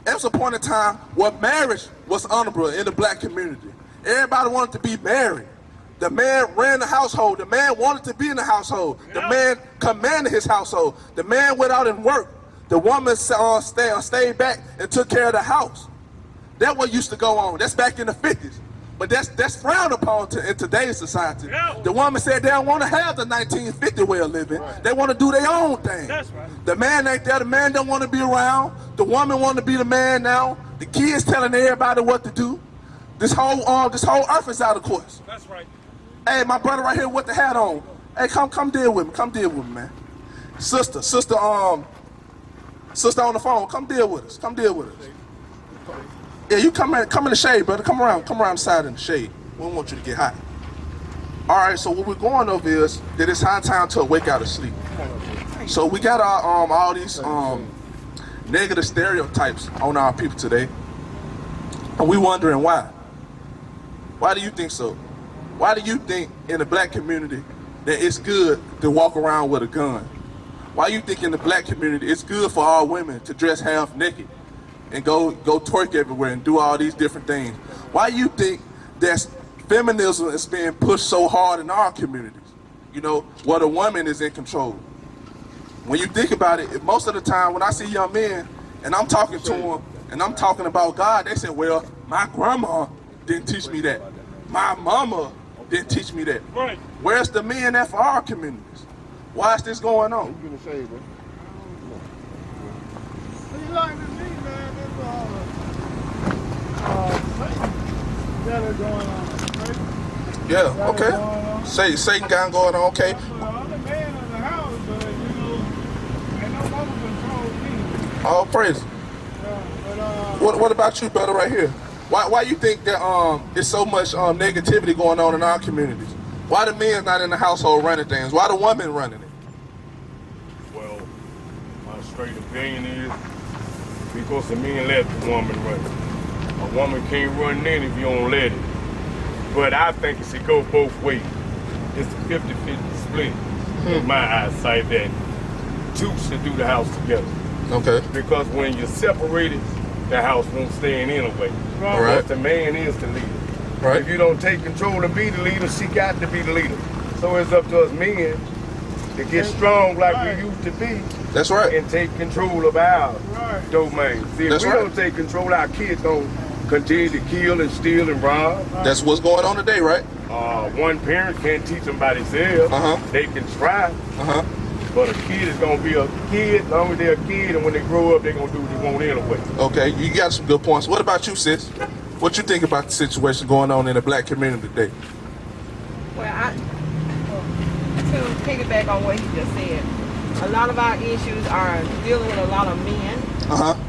There was a point in time where marriage was honorable in the black community. Everybody wanted to be married. The man ran the household. The man wanted to be in the household. The man commanded his household. The man went out and worked. The woman stayed back and took care of the house. That's what used to go on. That's back in the 50s. But that's frowned upon in today's society. The woman said they don't want to have the 1950 way of living. They want to do their own thing. That's right. The man ain't there. The man don't want to be around. The woman want to be the man now. The kids telling everybody what to do. This whole earth is out of course. That's right. Hey, my brother right here with the hat on. Hey, come deal with me. Come deal with me, man. Sister on the phone. Come deal with us. Come deal with us. Yeah, you come in the shade, brother. Come around the side in the shade. We don't want you to get hot. All right, so what we're going over is that it's high time to wake out of sleep. So we got our all these negative stereotypes on our people today, and we wondering why. Why do you think so? Why do you think in the black community that it's good to walk around with a gun? Why you think in the black community it's good for all women to dress half naked and go twerk everywhere and do all these different things? Why you think that feminism is being pushed so hard in our communities? You know, where the woman is in control. When you think about it, most of the time when I see young men and I'm talking to them and I'm talking about God, they say, well, my grandma didn't teach me that. My mama didn't teach me that. Right. Where's the men that for our communities? Why is this going on? You gonna say, bro? You like to see, man, this that are going on. Yeah, okay. Satan got going on, okay. I'm the man of the house, but ain't no mama control me. All praise. Yeah, What about you, brother, right here? Why you think that there's so much negativity going on in our communities? Why the men not in the household running things? Why the woman running it? Well, my straight opinion is because the men let the woman run it. A woman can't run in if you don't let it. But I think it should go both ways. It's a 50-50 split in my eyesight that two should do the house together. Okay. Because when you're separated, the house won't stand anyway. Right. But the man is the leader. Right. If you don't take control and be the leader, she got to be the leader. So it's up to us men to get strong like we used to be. That's right. And take control of our domain. See, if we don't take control, our kids don't continue to kill and steal and rob. That's what's going on today, right? One parent can't teach them by themselves. They can try. But a kid is going to be a kid as long as they're a kid, and when they grow up, they're going to do what they want anyway. Okay, you got some good points. What about you, sis? What you think about the situation going on in the black community today? Well, to piggyback on what he just said, a lot of our issues are dealing with a lot of men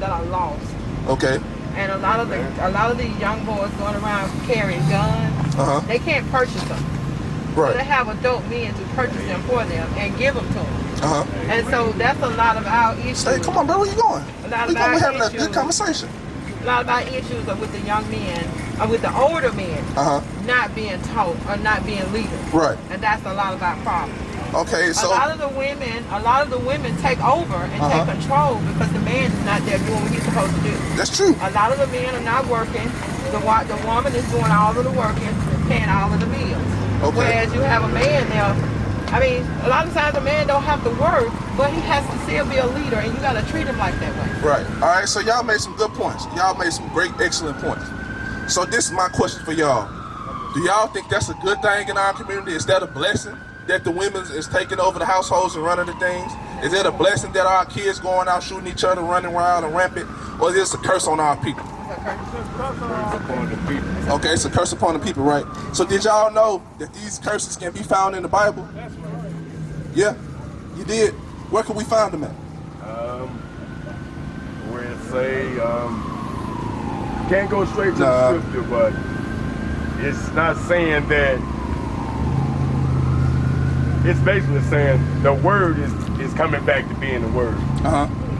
that are lost. Okay. And a lot of the young boys going around carrying guns, they can't purchase them. Right. So they have adult men to purchase them for them and give them to them. And so that's a lot of our issues. Hey, come on, bro, where you going? We're having a good conversation. A lot of our issues are with the young men, or with the older men, not being taught or not being leaders. Right. And that's a lot of our problems. Okay, so a lot of the women take over and take control because the man is not there doing what he's supposed to do. That's true. A lot of the men are not working. The woman is doing all of the working, paying all of the bills. Okay. Whereas you have a man there, I mean, a lot of times a man don't have to work, but he has to still be a leader, and you got to treat him like that way. Right. All right, so y'all made some good points. Y'all made some great, excellent points. So this is my question for y'all. Do y'all think that's a good thing in our community? Is that a blessing that the women is taking over the households and running the things? Is it a blessing that our kids going out shooting each other, running wild and rampant? Or is this a curse on our people? Okay, it's a curse upon the people, right? So did y'all know that these curses can be found in the Bible? Yeah, you did. Where can we find them at? Where it say, can't go straight to the scripture, but it's not saying that. It's basically saying the word is coming back to being the word.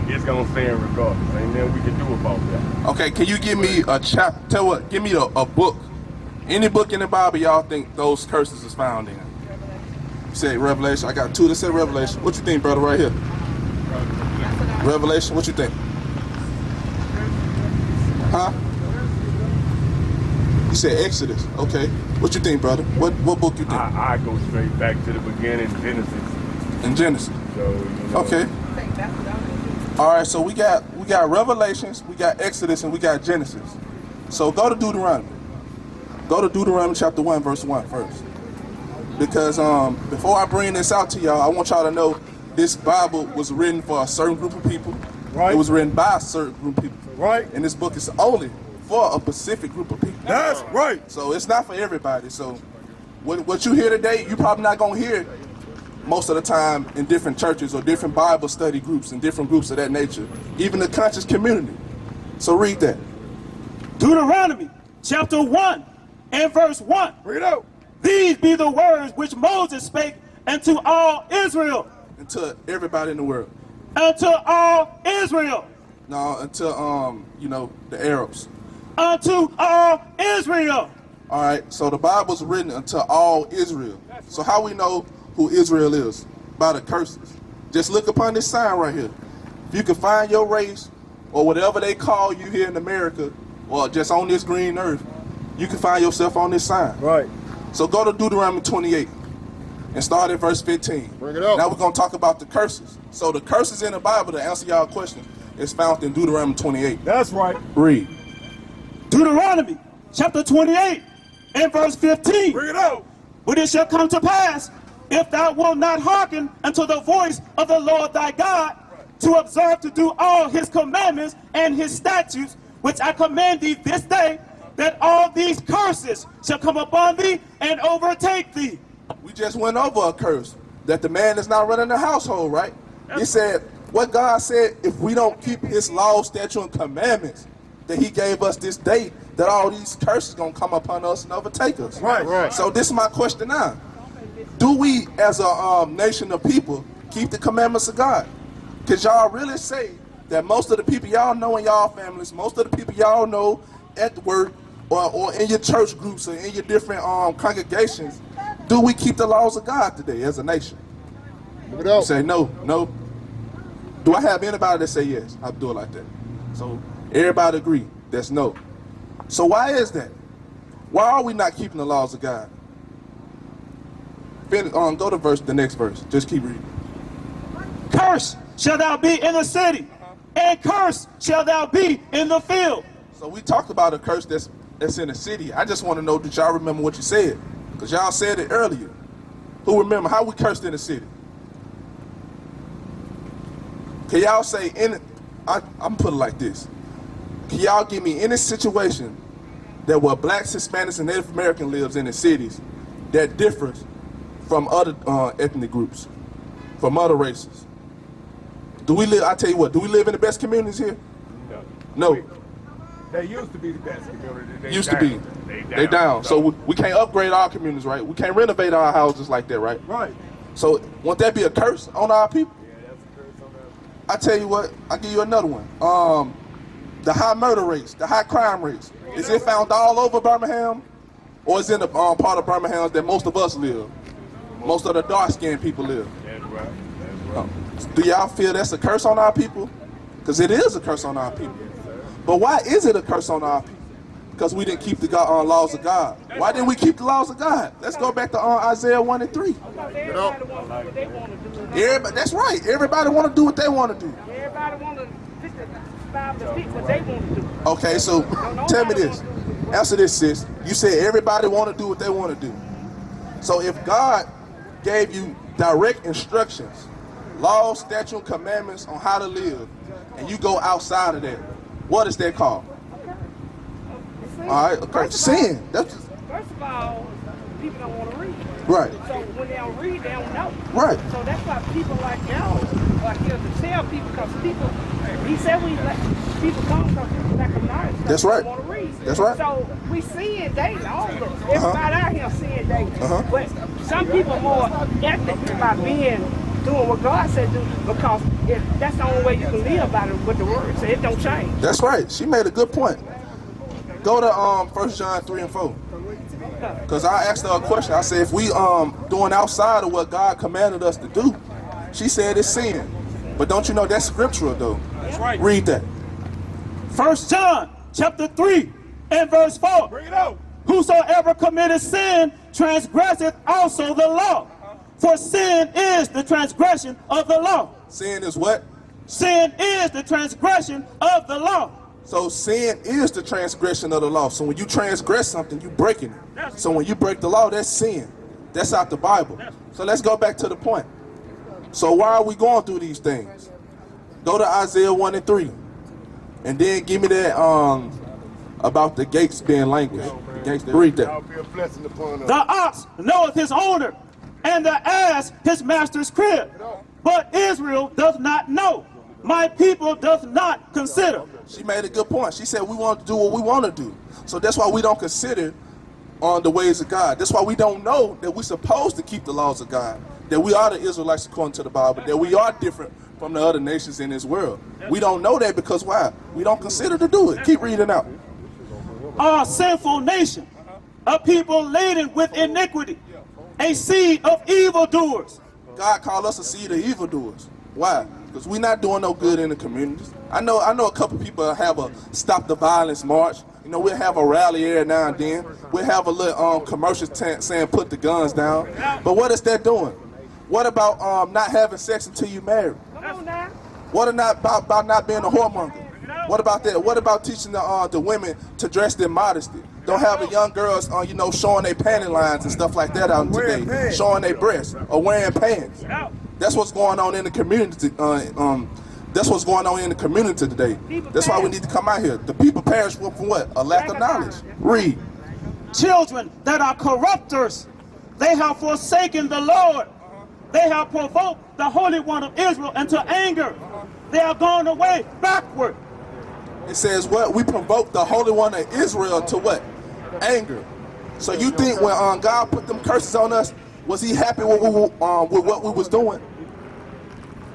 It's gonna stand regardless. Ain't nothing we can do about that. Okay, can you give me a chapter? Tell what? Give me a book. Any book in the Bible y'all think those curses is found in? You said Revelation. I got two that said Revelation. What you think, brother, right here? Revelation. What you think? Huh? You said Exodus. Okay. What you think, brother? What book you think? I go straight back to the beginning, Genesis. In Genesis. So, Okay. All right. So we got Revelations, we got Exodus, and we got Genesis. So go to Deuteronomy. Go to Deuteronomy chapter 1, verse 1 first. Because before I bring this out to y'all, I want y'all to know this Bible was written for a certain group of people. Right. It was written by a certain group of people. Right. And this book is only for a specific group of people. That's right. So it's not for everybody. So what you hear today, you probably not gonna hear most of the time in different churches or different Bible study groups and different groups of that nature, even the conscious community. So read that. Deuteronomy chapter 1 and verse 1. Read it out. These be the words which Moses spake unto all Israel. Until everybody in the world. Unto all Israel. No, until the Arabs. Unto all Israel. All right, so the Bible's written unto all Israel. So how we know who Israel is? By the curses. Just look upon this sign right here. If you can find your race or whatever they call you here in America or just on this green earth, you can find yourself on this sign. Right. So go to Deuteronomy 28 and start at verse 15. Bring it up. Now we're going to talk about the curses. So the curses in the Bible, to answer y'all question, is found in Deuteronomy 28. That's right. Read. Deuteronomy chapter 28 and verse 15. Bring it out. But it shall come to pass, if thou wilt not hearken unto the voice of the Lord thy God, to observe to do all his commandments and his statutes, which I command thee this day, that all these curses shall come upon thee and overtake thee. We just went over a curse, that the man is not running the household, right? He said, what God said, if we don't keep his law, statute, and commandments that he gave us this day, that all these curses going to come upon us and overtake us. Right, right. So this is my question now. Do we, as a nation of people, keep the commandments of God? Because y'all really say that most of the people y'all know in y'all families, most of the people y'all know at work or in your church groups or in your different congregations, do we keep the laws of God today as a nation? Bring it out. You say no, no. Do I have anybody that say yes? I'll do it like that. So everybody agree, that's no. So why is that? Why are we not keeping the laws of God? Go to the next verse. Just keep reading. Curse shall thou be in the city, and curse shall thou be in the field. So we talked about a curse that's in the city. I just want to know, did y'all remember what you said? Because y'all said it earlier. Who remember how we cursed in the city? Can y'all say, I'm put it like this. Can y'all give me any situation that where blacks, Hispanics, and Native American lives in the cities that differs from other ethnic groups, from other races? Do we live, I tell you what, do we live in the best communities here? No. They used to be the best community. They Used down. to be. They down. So we can't upgrade our communities, right? We can't renovate our houses like that, right? Right. So won't that be a curse on our people? Yeah, that's a curse on them. I tell you what, I'll give you another one. The high murder rates, the high crime rates. Is it found all over Birmingham? Or is it in the part of Birmingham that most of us live? Most of the dark-skinned people live. That's right. That's right. Do y'all feel that's a curse on our people? Because it is a curse on our people. But why is it a curse on our people? Because we didn't keep the laws of God. Why didn't we keep the laws of God? Let's go back to Isaiah 1 and 3. Everybody wants to do what they want to do. Everybody, that's right. Everybody want to do what they want to do. Everybody want to fit what they want to do. Okay, so tell me this. Answer this, sis. You said everybody want to do what they want to do. So if God gave you direct instructions, laws, statutes, and commandments on how to live, and you go outside of that, what is that called? All right, okay. Sin. First of all, people don't want to read. Right. So when they don't read, they don't know. Right. So that's why people like y'all are here to tell people, because people, he said people come because people lack of knowledge. That's right. They want to read. That's right. So we see it daily. All of us. Everybody out here see it daily. But some people are more ethnic about doing what God said do, because that's the only way you can live by it, what the word said. It don't change. That's right. She made a good point. Go to 1 John 3 and 4. Because I asked her a question. I said, if we doing outside of what God commanded us to do, she said it's sin. But don't you know that's scriptural though? That's right. Read that. 1 John chapter 3 and verse 4. Bring it out. Whosoever committeth sin transgresseth also the law. For sin is the transgression of the law. Sin is what? Sin is the transgression of the law. So sin is the transgression of the law. So when you transgress something, you breaking it. So when you break the law, that's sin. That's out the Bible. So let's go back to the point. So why are we going through these things? Go to Isaiah 1 and 3. And then give me that about the gates being language. Read that. I'll be a blessing upon us. The ox knoweth his owner, and the ass his master's crib. But Israel does not know. My people does not consider. She made a good point. She said we want to do what we want to do. So that's why we don't consider on the ways of God. That's why we don't know that we're supposed to keep the laws of God. That we are the Israelites according to the Bible. That we are different from the other nations in this world. We don't know that because why? We don't consider to do it. Keep reading out. A sinful nation, a people laden with iniquity, a seed of evildoers. God called us a seed of evildoers. Why? Because we're not doing no good in the communities. I know a couple people have a Stop the Violence march. You know, we'll have a rally every now and then. We'll have a little commercial tent saying put the guns down. But what is that doing? What about not having sex until you marry? Come on now. What about not being a whoremonger? What about that? What about teaching the women to dress in modesty? Don't have the young girls, showing their panty lines and stuff like that out today, showing their breasts or wearing pants. That's what's going on in the community. That's what's going on in the community today. That's why we need to come out here. The people perish from what? A lack of knowledge. Read. Children that are corrupters, they have forsaken the Lord. They have provoked the Holy One of Israel into anger. They are gone away backward. It says what? We provoked the Holy One of Israel to what? Anger. So you think when God put them curses on us, was he happy with what we was doing?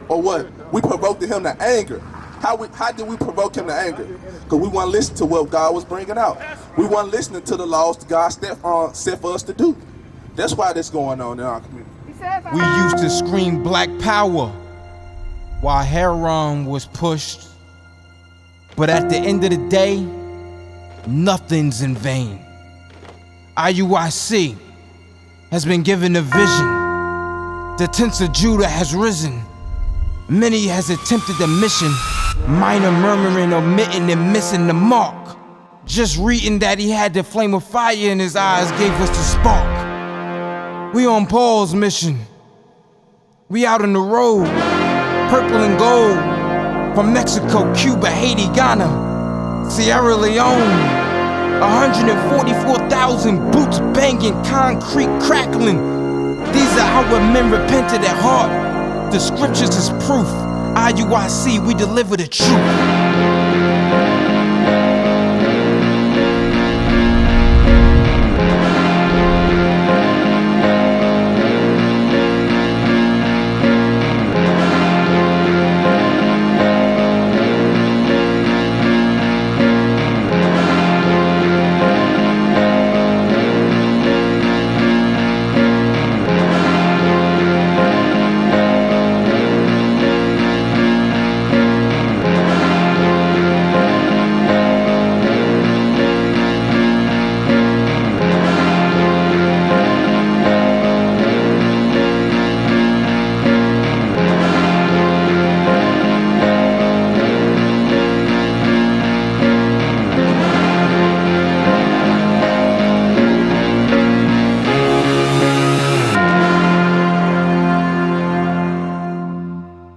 Or what? We provoked him to anger. How did we provoke him to anger? Because we weren't listening to what God was bringing out. We weren't listening to the laws that God set for us to do. That's why this going on in our community. We used to scream black power while heroin was pushed. But at the end of the day, nothing's in vain. IUIC has been given a vision. The tents of Judah has risen. Many has attempted the mission, minor murmuring, omitting, and missing the mark. Just reading that he had the flame of fire in his eyes gave us the spark. We on Paul's mission. We out on the road, purple and gold. From Mexico, Cuba, Haiti, Ghana, Sierra Leone. 144,000 boots banging, concrete crackling. These are our men repented at heart. The scriptures is proof. IUIC, we deliver the truth.